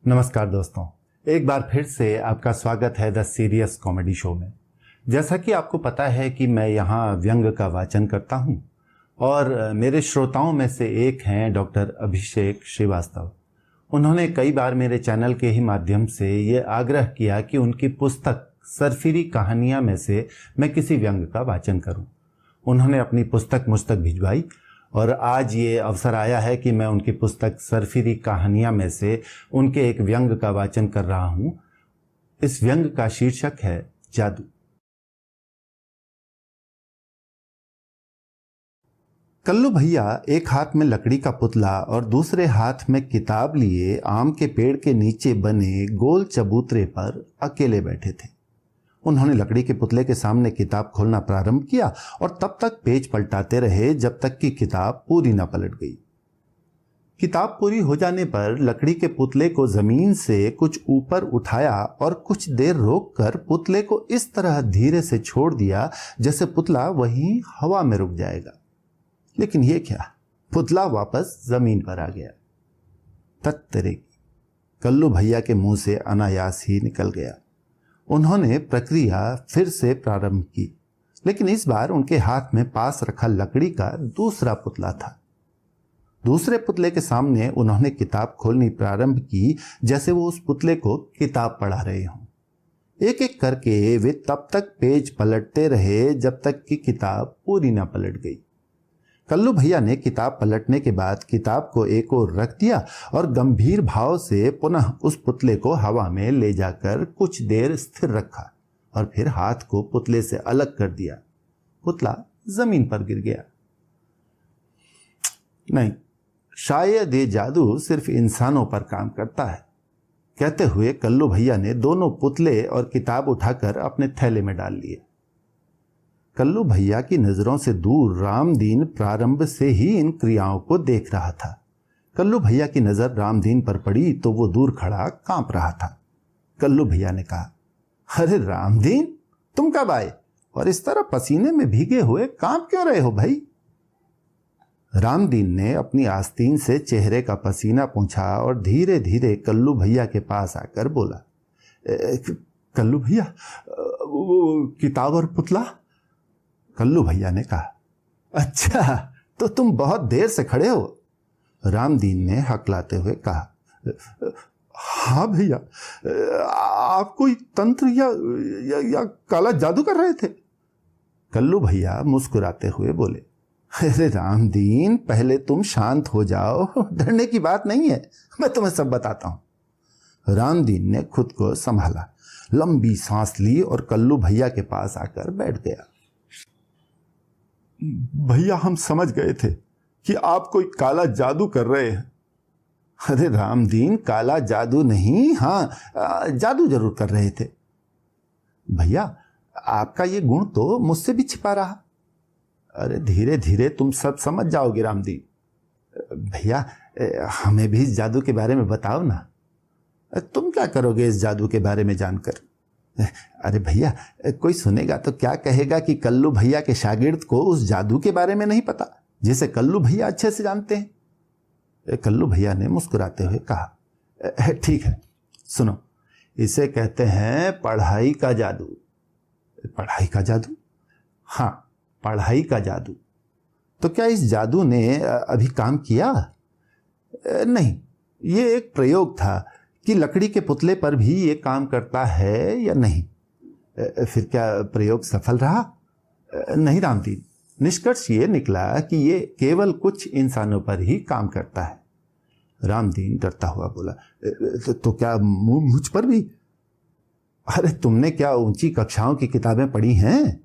नमस्कार दोस्तों, एक बार फिर से आपका स्वागत है द सीरियस कॉमेडी शो में। जैसा कि आपको पता है कि मैं यहाँ व्यंग का वाचन करता हूँ और मेरे श्रोताओं में से एक हैं डॉक्टर अभिषेक श्रीवास्तव। उन्होंने कई बार मेरे चैनल के ही माध्यम से ये आग्रह किया कि उनकी पुस्तक सरफिरी कहानियाँ में से मैं किसी व्यंग का वाचन करूँ। उन्होंने अपनी पुस्तक मुझ तक भिजवाई और आज ये अवसर आया है कि मैं उनकी पुस्तक सरफिरी कहानियाँ में से उनके एक व्यंग का वाचन कर रहा हूँ। इस व्यंग का शीर्षक है जादू। कल्लू भैया एक हाथ में लकड़ी का पुतला और दूसरे हाथ में किताब लिए आम के पेड़ के नीचे बने गोल चबूतरे पर अकेले बैठे थे। उन्होंने लकड़ी के पुतले के सामने किताब खोलना प्रारंभ किया और तब तक पेज पलटाते रहे जब तक कि किताब पूरी न पलट गई। किताब पूरी हो जाने पर लकड़ी के पुतले को जमीन से कुछ ऊपर उठाया और कुछ देर रोककर पुतले को इस तरह धीरे से छोड़ दिया जैसे पुतला वहीं हवा में रुक जाएगा। लेकिन यह क्या, पुतला वापस जमीन पर आ गया। तत्तरे की, कल्लू भैया के मुंह से अनायास ही निकल गया। उन्होंने प्रक्रिया फिर से प्रारंभ की, लेकिन इस बार उनके हाथ में पास रखा लकड़ी का दूसरा पुतला था। दूसरे पुतले के सामने उन्होंने किताब खोलनी प्रारंभ की जैसे वो उस पुतले को किताब पढ़ा रहे हों। एक एक करके वे तब तक पेज पलटते रहे जब तक कि किताब पूरी ना पलट गई। कल्लू भैया ने किताब पलटने के बाद किताब को एक ओर रख दिया और गंभीर भाव से पुनः उस पुतले को हवा में ले जाकर कुछ देर स्थिर रखा और फिर हाथ को पुतले से अलग कर दिया। पुतला जमीन पर गिर गया। नहीं, शायद ये जादू सिर्फ इंसानों पर काम करता है, कहते हुए कल्लू भैया ने दोनों पुतले और किताब उठाकर अपने थैले में डाल लिए। कल्लू भैया की नजरों से दूर रामदीन प्रारंभ से ही इन क्रियाओं को देख रहा था। कल्लू भैया की नजर रामदीन पर पड़ी तो वो दूर खड़ा कांप रहा था। कल्लू भैया ने कहा, अरे रामदीन, तुम कब आए और इस तरह पसीने में भीगे हुए कांप क्यों रहे हो भाई? रामदीन ने अपनी आस्तीन से चेहरे का पसीना पोंछा और धीरे धीरे कल्लू भैया के पास आकर बोला, कल्लू भैया, वो किताब और पुतला? कल्लू भैया ने कहा, अच्छा तो तुम बहुत देर से खड़े हो? रामदीन ने हकलाते हुए कहा, हाँ भैया, आप कोई तंत्र या काला जादू कर रहे थे? कल्लू भैया मुस्कुराते हुए बोले, अरे रामदीन, पहले तुम शांत हो जाओ, डरने की बात नहीं है, मैं तुम्हें सब बताता हूं। रामदीन ने खुद को संभाला, लंबी सांस ली और कल्लू भैया के पास आकर बैठ गया। भैया, हम समझ गए थे कि आप कोई काला जादू कर रहे हैं। अरे रामदीन, काला जादू नहीं, हाँ जादू जरूर कर रहे थे। भैया, आपका ये गुण तो मुझसे भी छिपा रहा। अरे धीरे धीरे तुम सब समझ जाओगे रामदीन। भैया, हमें भी इस जादू के बारे में बताओ ना। तुम क्या करोगे इस जादू के बारे में जानकर? अरे भैया, कोई सुनेगा तो क्या कहेगा कि कल्लू भैया के शागिर्द को उस जादू के बारे में नहीं पता जिसे कल्लू भैया अच्छे से जानते हैं। कल्लू भैया ने मुस्कुराते हुए कहा, ठीक है, सुनो, इसे कहते हैं पढ़ाई का जादू। पढ़ाई का जादू? हाँ, पढ़ाई का जादू। तो क्या इस जादू ने अभी काम किया? नहीं, ये एक प्रयोग था कि लकड़ी के पुतले पर भी ये काम करता है या नहीं। फिर क्या प्रयोग सफल रहा? नहीं रामदीन, निष्कर्ष ये निकला कि ये केवल कुछ इंसानों पर ही काम करता है। रामदीन डरता हुआ बोला, तो क्या मुझ पर भी? अरे तुमने क्या ऊंची कक्षाओं की किताबें पढ़ी हैं?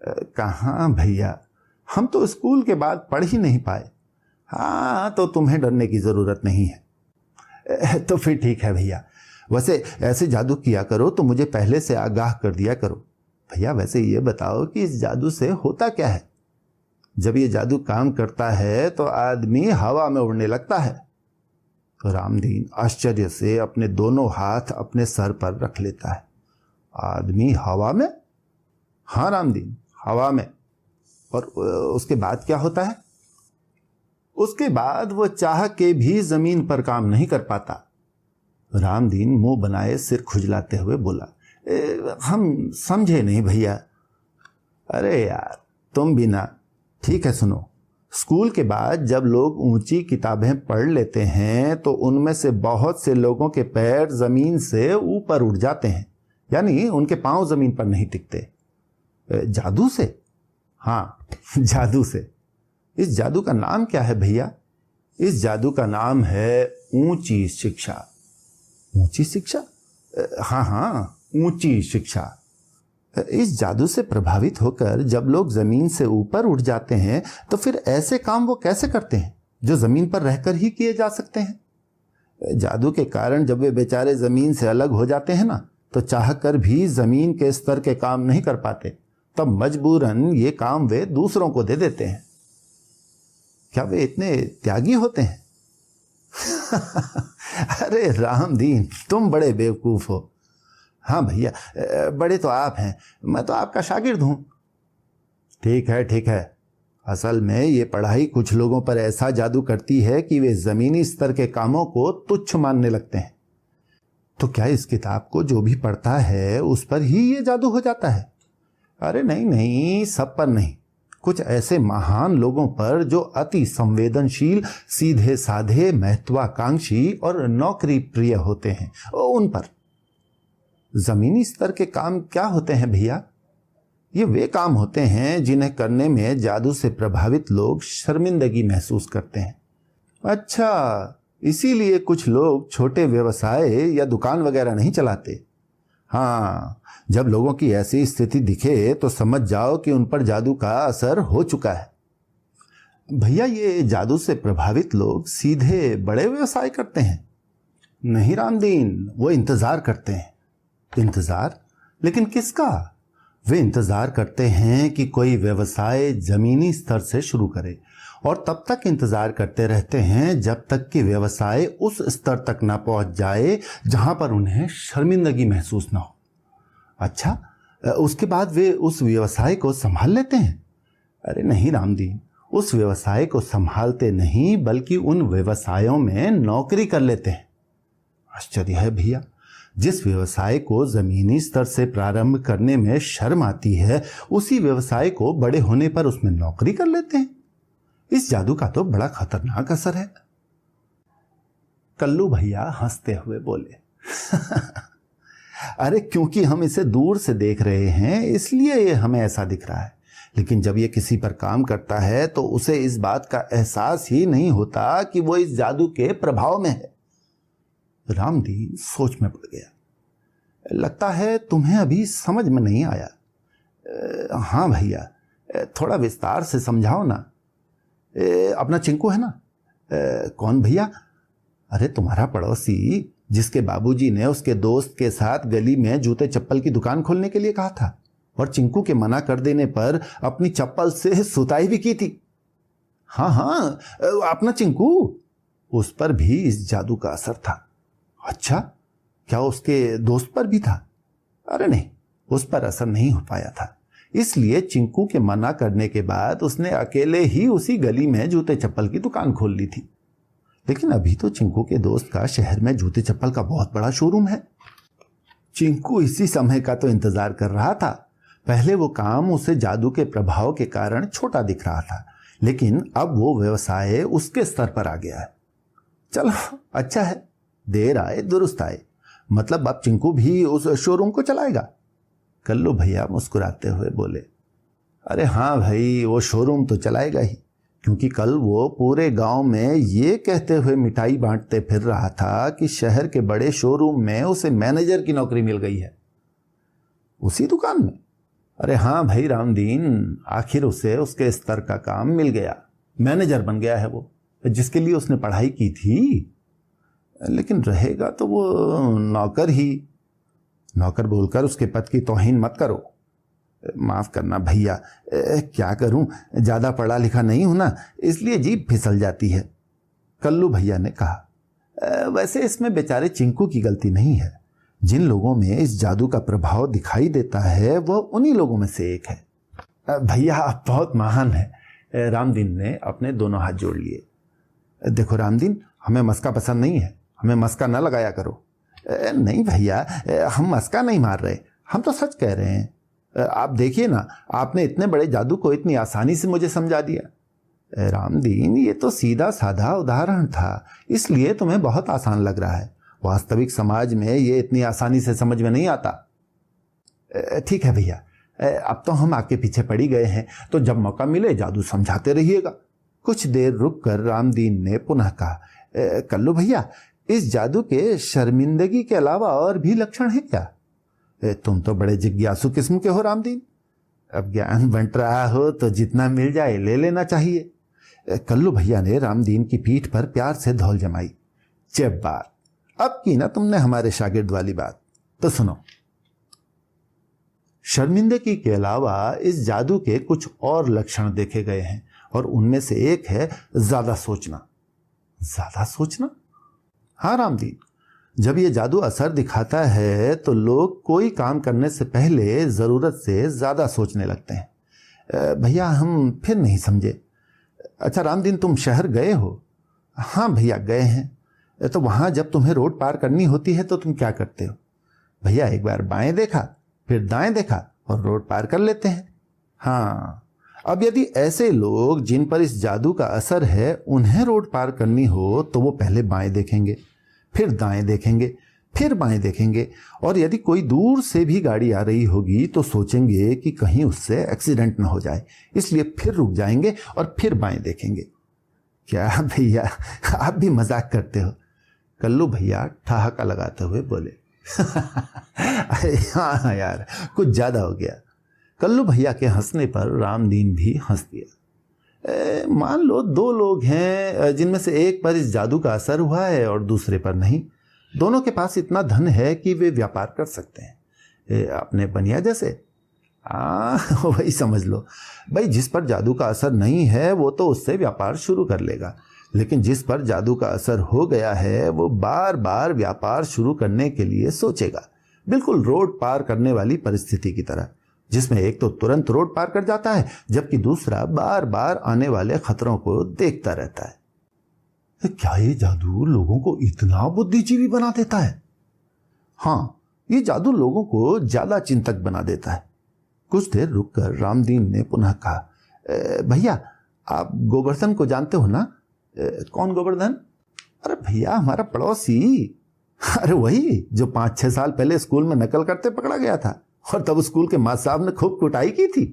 कहाँ भैया, हम तो स्कूल के बाद पढ़ ही नहीं पाए। हाँ, तो तुम्हें डरने की जरूरत नहीं है। तो फिर ठीक है भैया, वैसे ऐसे जादू किया करो तो मुझे पहले से आगाह कर दिया करो। भैया, वैसे ये बताओ कि इस जादू से होता क्या है? जब ये जादू काम करता है तो आदमी हवा में उड़ने लगता है। तो रामदीन आश्चर्य से अपने दोनों हाथ अपने सर पर रख लेता है। आदमी हवा में? हाँ रामदीन, हवा में। और उसके बाद क्या होता है? उसके बाद वो चाह के भी जमीन पर काम नहीं कर पाता। रामदीन मुंह बनाए सिर खुजलाते हुए बोला, हम समझे नहीं भैया। अरे यार तुम भी ना। ठीक है सुनो, स्कूल के बाद जब लोग ऊंची किताबें पढ़ लेते हैं तो उनमें से बहुत से लोगों के पैर जमीन से ऊपर उठ जाते हैं, यानी उनके पांव जमीन पर नहीं टिकते। जादू से? हाँ, जादू से। इस जादू का नाम क्या है भैया? इस जादू का नाम है ऊंची शिक्षा। ऊंची शिक्षा? हाँ हाँ, ऊंची शिक्षा। इस जादू से प्रभावित होकर जब लोग जमीन से ऊपर उठ जाते हैं तो फिर ऐसे काम वो कैसे करते हैं जो जमीन पर रहकर ही किए जा सकते हैं? जादू के कारण जब वे बेचारे जमीन से अलग हो जाते हैं ना, तो चाहकर भी जमीन के स्तर के काम नहीं कर पाते, तब मजबूरन ये काम वे दूसरों को दे देते हैं। क्या वे इतने त्यागी होते हैं? अरे रामदीन, तुम बड़े बेवकूफ हो। हाँ भैया, बड़े तो आप हैं, मैं तो आपका शागिर्द हूं। ठीक है ठीक है, असल में ये पढ़ाई कुछ लोगों पर ऐसा जादू करती है कि वे जमीनी स्तर के कामों को तुच्छ मानने लगते हैं। तो क्या इस किताब को जो भी पढ़ता है उस पर ही ये जादू हो जाता है? अरे नहीं नहीं, सब पर नहीं, कुछ ऐसे महान लोगों पर जो अति संवेदनशील, सीधे साधे, महत्वाकांक्षी और नौकरी प्रिय होते हैं, उन पर। जमीनी स्तर के काम क्या होते हैं भैया? ये वे काम होते हैं जिन्हें करने में जादू से प्रभावित लोग शर्मिंदगी महसूस करते हैं। अच्छा, इसीलिए कुछ लोग छोटे व्यवसाय या दुकान वगैरह नहीं चलाते। हाँ, जब लोगों की ऐसी स्थिति दिखे तो समझ जाओ कि उन पर जादू का असर हो चुका है। भैया, ये जादू से प्रभावित लोग सीधे बड़े व्यवसाय करते हैं? नहीं रामदीन, वो इंतजार करते हैं। इंतजार? लेकिन किसका? वे इंतजार करते हैं कि कोई व्यवसाय जमीनी स्तर से शुरू करे, और तब तक इंतजार करते रहते हैं जब तक कि व्यवसाय उस स्तर तक ना पहुंच जाए जहां पर उन्हें शर्मिंदगी महसूस ना हो। अच्छा, उसके बाद वे उस व्यवसाय को संभाल लेते हैं? अरे नहीं रामदीन, उस व्यवसाय को संभालते नहीं बल्कि उन व्यवसायों में नौकरी कर लेते हैं। आश्चर्य है भैया, जिस व्यवसाय को जमीनी स्तर से प्रारंभ करने में शर्म आती है, उसी व्यवसाय को बड़े होने पर उसमें नौकरी कर लेते हैं। इस जादू का तो बड़ा खतरनाक असर है। कल्लू भैया हंसते हुए बोले, अरे क्योंकि हम इसे दूर से देख रहे हैं इसलिए ये हमें ऐसा दिख रहा है, लेकिन जब ये किसी पर काम करता है तो उसे इस बात का एहसास ही नहीं होता कि वो इस जादू के प्रभाव में है। रामदीन सोच में पड़ गया। लगता है तुम्हें अभी समझ में नहीं आया। हाँ भैया, थोड़ा विस्तार से समझाओ ना। अपना चिंकू है ना? कौन भैया? अरे तुम्हारा पड़ोसी, जिसके बाबूजी ने उसके दोस्त के साथ गली में जूते चप्पल की दुकान खोलने के लिए कहा था और चिंकू के मना कर देने पर अपनी चप्पल से सुताई भी की थी। हाँ हाँ, अपना चिंकू। उस पर भी इस जादू का असर था। अच्छा, क्या उसके दोस्त पर भी था? अरे नहीं, उस पर असर नहीं हो पाया था, इसलिए चिंकू के मना करने के बाद उसने अकेले ही उसी गली में जूते चप्पल की दुकान खोल ली थी। लेकिन अभी तो चिंकू के दोस्त का शहर में जूते चप्पल का बहुत बड़ा शोरूम है। चिंकू इसी समय का तो इंतजार कर रहा था। पहले वो काम उसे जादू के प्रभाव के कारण छोटा दिख रहा था, लेकिन अब वो व्यवसाय उसके स्तर पर आ गया है। चलो अच्छा है, देर आए दुरुस्त आए। मतलब अब चिंकू भी उस शोरूम को चलाएगा? कल्लू भैया मुस्कुराते हुए बोले, अरे हाँ भाई, वो शोरूम तो चलाएगा ही, क्योंकि कल वो पूरे गांव में ये कहते हुए मिठाई बांटते फिर रहा था कि शहर के बड़े शोरूम में उसे मैनेजर की नौकरी मिल गई है। उसी दुकान में? अरे हाँ भाई रामदीन, आखिर उसे उसके स्तर का काम मिल गया, मैनेजर बन गया है वो, जिसके लिए उसने पढ़ाई की थी। लेकिन रहेगा तो वो नौकर ही। नौकर बोलकर उसके पद की तौहीन मत करो। माफ करना भैया, क्या करूं, ज्यादा पढ़ा लिखा नहीं हूं ना, इसलिए जीभ फिसल जाती है। कल्लू भैया ने कहा, वैसे इसमें बेचारे चिंकू की गलती नहीं है। जिन लोगों में इस जादू का प्रभाव दिखाई देता है वह उन्हीं लोगों में से एक है। भैया आप बहुत महान है। रामदीन ने अपने दोनों हाथ जोड़ लिए। देखो रामदीन, हमें मस्का पसंद नहीं है, हमें मस्का न लगाया करो। नहीं भैया, हम मस्का नहीं मार रहे, हम तो सच कह रहे हैं। आप देखिए ना, आपने इतने बड़े जादू को इतनी आसानी से मुझे समझा दिया। रामदीन, ये तो सीधा साधा उदाहरण था, इसलिए तुम्हें बहुत आसान लग रहा है। वास्तविक समाज में ये इतनी आसानी से समझ में नहीं आता। ठीक है भैया, अब तो हम आपके पीछे पड़ी गए हैं, तो जब मौका मिले जादू समझाते रहिएगा। कुछ देर रुककर रामदीन ने पुनः कहा, कल्लू भैया, इस जादू के शर्मिंदगी के अलावा और भी लक्षण हैं क्या? तुम तो बड़े जिज्ञासु किस्म के हो रामदीन। अब ज्ञान बंट रहा हो तो जितना मिल जाए ले लेना चाहिए। कल्लू भैया ने रामदीन की पीठ पर प्यार से धौल जमाई। जब बात अब की ना तुमने हमारे शागिर्द वाली बात, तो सुनो। शर्मिंदगी के अलावा इस जादू के कुछ और लक्षण देखे गए हैं, और उनमें से एक है ज्यादा सोचना। ज्यादा सोचना? हाँ रामदीन, जब ये जादू असर दिखाता है तो लोग कोई काम करने से पहले जरूरत से ज्यादा सोचने लगते हैं। भैया, हम फिर नहीं समझे। अच्छा रामदीन, तुम शहर गए हो? हाँ भैया, गए हैं। तो वहां जब तुम्हें रोड पार करनी होती है तो तुम क्या करते हो? भैया, एक बार बाएं देखा, फिर दाएं देखा और रोड पार कर लेते हैं। हाँ, अब यदि ऐसे लोग जिन पर इस जादू का असर है उन्हें रोड पार करनी हो तो वो पहले बाएं देखेंगे, फिर दाएं देखेंगे, फिर बाएं देखेंगे, और यदि कोई दूर से भी गाड़ी आ रही होगी तो सोचेंगे कि कहीं उससे एक्सीडेंट न हो जाए, इसलिए फिर रुक जाएंगे और फिर बाएं देखेंगे। क्या भैया, आप भी मजाक करते हो? कल्लू भैया ठहाका लगाते हुए बोले। अरे हाँ यार, कुछ ज्यादा हो गया। कल्लू भैया के हंसने पर रामदीन भी हंस दिया। मान लो दो लोग हैं जिनमें से एक पर इस जादू का असर हुआ है और दूसरे पर नहीं। दोनों के पास इतना धन है कि वे व्यापार कर सकते हैं, अपने बनिया जैसे। वही समझ लो भाई, जिस पर जादू का असर नहीं है वो तो उससे व्यापार शुरू कर लेगा, लेकिन जिस पर जादू का असर हो गया है वो बार बार व्यापार शुरू करने के लिए सोचेगा, बिल्कुल रोड पार करने वाली परिस्थिति की तरह, जिसमें एक तो तुरंत रोड पार कर जाता है जबकि दूसरा बार बार आने वाले खतरों को देखता रहता है। क्या ये जादू लोगों को इतना बुद्धिजीवी बना देता है? हाँ, ये जादू लोगों को ज्यादा चिंतक बना देता है। कुछ देर रुककर रामदीन ने पुनः कहा, भैया, आप गोवर्धन को जानते हो ना? कौन गोवर्धन? अरे भैया, हमारा पड़ोसी। अरे वही जो 5-6 साल पहले स्कूल में नकल करते पकड़ा गया था और तब स्कूल के मास्टर साहब ने खूब कुटाई की थी।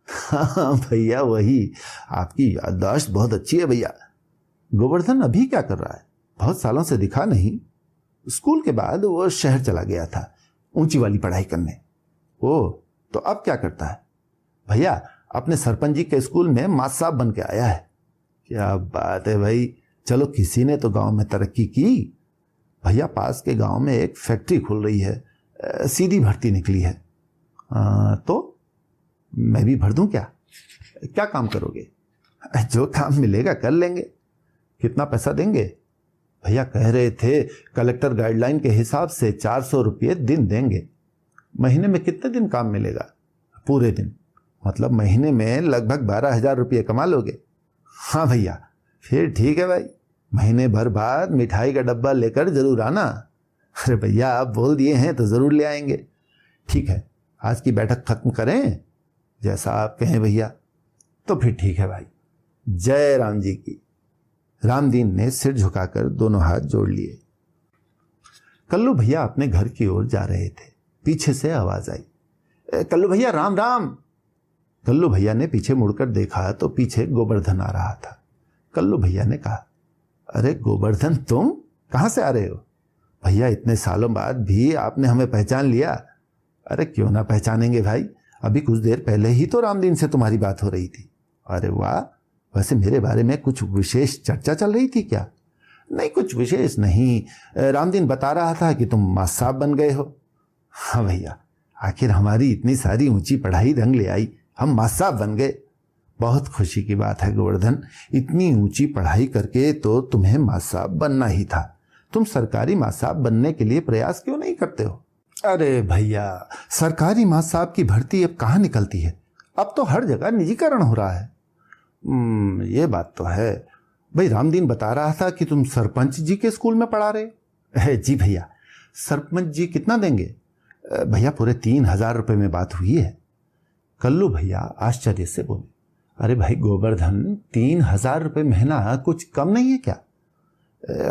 हाँ भैया, वही। आपकी याददाश्त बहुत अच्छी है भैया। गोवर्धन अभी क्या कर रहा है? बहुत सालों से दिखा नहीं। स्कूल के बाद वो शहर चला गया था ऊंची वाली पढ़ाई करने। ओह, तो अब क्या करता है? भैया, अपने सरपंच जी के स्कूल में मास्टर साहब बन के आया है। क्या बात है भाई, चलो किसी ने तो गांव में तरक्की की। भैया, पास के गांव में एक फैक्ट्री खुल रही है, सीधी भर्ती निकली है। तो मैं भी भर दूं क्या? क्या काम करोगे? जो काम मिलेगा कर लेंगे। कितना पैसा देंगे? भैया कह रहे थे कलेक्टर गाइडलाइन के हिसाब से 400 रुपये दिन देंगे। महीने में कितने दिन काम मिलेगा? पूरे दिन, मतलब महीने में लगभग 12,000 रुपये कमा लोगे। हाँ भैया, फिर ठीक है भाई, महीने भर बाद मिठाई का डब्बा लेकर जरूर आना। अरे भैया, आप बोल दिए हैं तो जरूर ले आएंगे। ठीक है, आज की बैठक खत्म करें? जैसा आप कहें भैया। तो फिर ठीक है भाई, जय राम जी की। रामदीन ने सिर झुकाकर दोनों हाथ जोड़ लिए। कल्लू भैया अपने घर की ओर जा रहे थे। पीछे से आवाज आई, कल्लू भैया राम राम। कल्लू भैया ने पीछे मुड़कर देखा तो पीछे गोवर्धन आ रहा था। कल्लू भैया ने कहा, अरे गोवर्धन, तुम कहां से आ रहे हो? भैया, इतने सालों बाद भी आपने हमें पहचान लिया। अरे क्यों ना पहचानेंगे भाई, अभी कुछ देर पहले ही तो रामदीन से तुम्हारी बात हो रही थी। अरे वाह, वैसे मेरे बारे में कुछ विशेष चर्चा चल रही थी क्या? नहीं, कुछ विशेष नहीं, रामदीन बता रहा था कि तुम मास्टर साहब बन गए हो। हाँ भैया, आखिर हमारी इतनी सारी ऊंची पढ़ाई रंग ले आई, हम मास्टर साहब बन गए। बहुत खुशी की बात है गोवर्धन, इतनी ऊंची पढ़ाई करके तो तुम्हें मास्टर साहब बनना ही था। तुम सरकारी मास्टर साहब बनने के लिए प्रयास क्यों नहीं करते हो? अरे भैया, सरकारी मास्टर साहब की भर्ती अब कहाँ निकलती है? अब तो हर जगह निजीकरण हो रहा है। ये बात तो है भाई। रामदीन बता रहा था कि तुम सरपंच जी के स्कूल में पढ़ा रहे। जी भैया, सरपंच जी कितना देंगे? भैया पूरे 3,000 रुपये में बात हुई है। कल्लू भैया आश्चर्य से बोले, अरे भाई गोवर्धन, 3,000 रुपये महीना कुछ कम नहीं है क्या?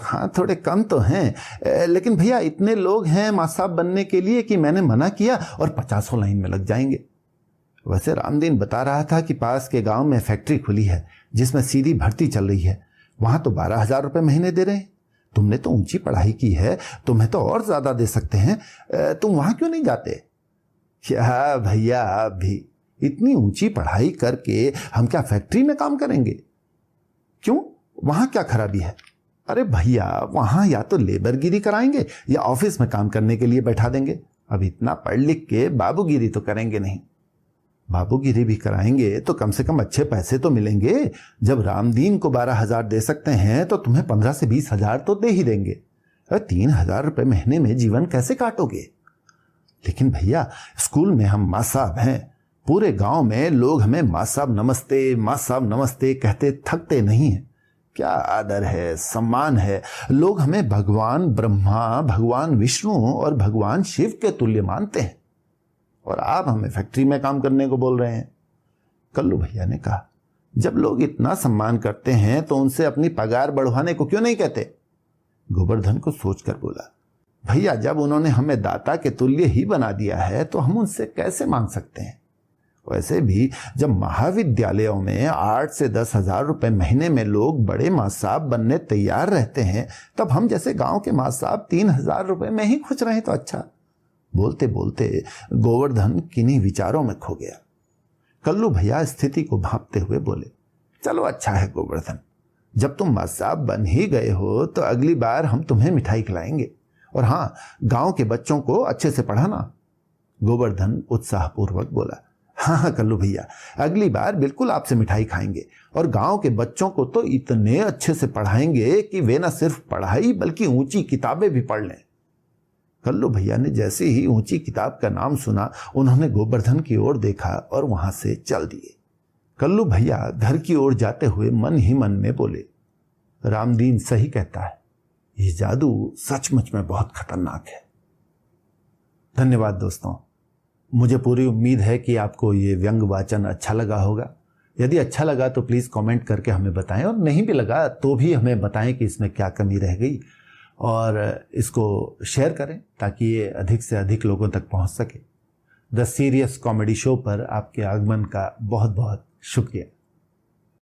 हाँ थोड़े कम तो हैं, लेकिन भैया इतने लोग हैं माँ साहब बनने के लिए कि मैंने मना किया और 50 लाइन में लग जाएंगे। वैसे रामदीन बता रहा था कि पास के गांव में फैक्ट्री खुली है जिसमें सीधी भर्ती चल रही है, वहां तो 12,000 रुपये महीने दे रहे हैं। तुमने तो ऊंची पढ़ाई की है, तुम्हें तो और ज्यादा दे सकते हैं, तुम वहां क्यों नहीं जाते? क्या भैया, आप भी इतनी ऊंची पढ़ाई करके हम क्या फैक्ट्री में काम करेंगे? क्यों, वहां क्या खराबी है? अरे भैया वहां या तो लेबरगिरी कराएंगे या ऑफिस में काम करने के लिए बैठा देंगे। अब इतना पढ़ लिख के बाबूगिरी तो करेंगे नहीं। बाबूगिरी भी कराएंगे तो कम से कम अच्छे पैसे तो मिलेंगे। जब रामदीन को 12,000 दे सकते हैं तो तुम्हें 15 से 20,000 तो दे ही देंगे। 3,000 रुपये महीने में जीवन कैसे काटोगे? लेकिन भैया स्कूल में हम माँ साहब हैं, पूरे गांव में लोग हमें माँ साहब नमस्ते, माँ साहब नमस्ते कहते थकते नहीं हैं। क्या आदर है, सम्मान है। लोग हमें भगवान ब्रह्मा, भगवान विष्णु और भगवान शिव के तुल्य मानते हैं, और आप हमें फैक्ट्री में काम करने को बोल रहे हैं। कल्लू भैया ने कहा, जब लोग इतना सम्मान करते हैं तो उनसे अपनी पगार बढ़वाने को क्यों नहीं कहते? गोवर्धन को सोचकर बोला, भैया जब उन्होंने हमें दाता के तुल्य ही बना दिया है तो हम उनसे कैसे मांग सकते हैं? वैसे भी जब महाविद्यालयों में 8 से 10,000 रुपये महीने में लोग बड़े माँ साहब बनने तैयार रहते हैं, तब हम जैसे गांव के माँ साहब 3,000 रुपये में ही खुश रहे तो अच्छा। बोलते बोलते गोवर्धन किन्हीं विचारों में खो गया। कल्लू भैया स्थिति को भांपते हुए बोले, चलो अच्छा है गोवर्धन, जब तुम माँ साहब बन ही गए हो तो अगली बार हम तुम्हें मिठाई खिलाएंगे, और हाँ गांव के बच्चों को अच्छे से पढ़ाना। गोवर्धन उत्साहपूर्वक बोला, हाँ हाँ कल्लू भैया, अगली बार बिल्कुल आपसे मिठाई खाएंगे, और गांव के बच्चों को तो इतने अच्छे से पढ़ाएंगे कि वे न सिर्फ पढ़ाई बल्कि ऊंची किताबें भी पढ़ लें। कल्लू भैया ने जैसे ही ऊंची किताब का नाम सुना, उन्होंने गोवर्धन की ओर देखा और वहां से चल दिए। कल्लू भैया घर की ओर जाते हुए मन ही मन में बोले, रामदीन सही कहता है, ये जादू सचमुच में बहुत खतरनाक है। धन्यवाद दोस्तों, मुझे पूरी उम्मीद है कि आपको ये व्यंग वाचन अच्छा लगा होगा। यदि अच्छा लगा तो प्लीज़ कमेंट करके हमें बताएं, और नहीं भी लगा तो भी हमें बताएं कि इसमें क्या कमी रह गई, और इसको शेयर करें ताकि ये अधिक से अधिक लोगों तक पहुंच सके। द सीरियस कॉमेडी शो पर आपके आगमन का बहुत बहुत शुक्रिया।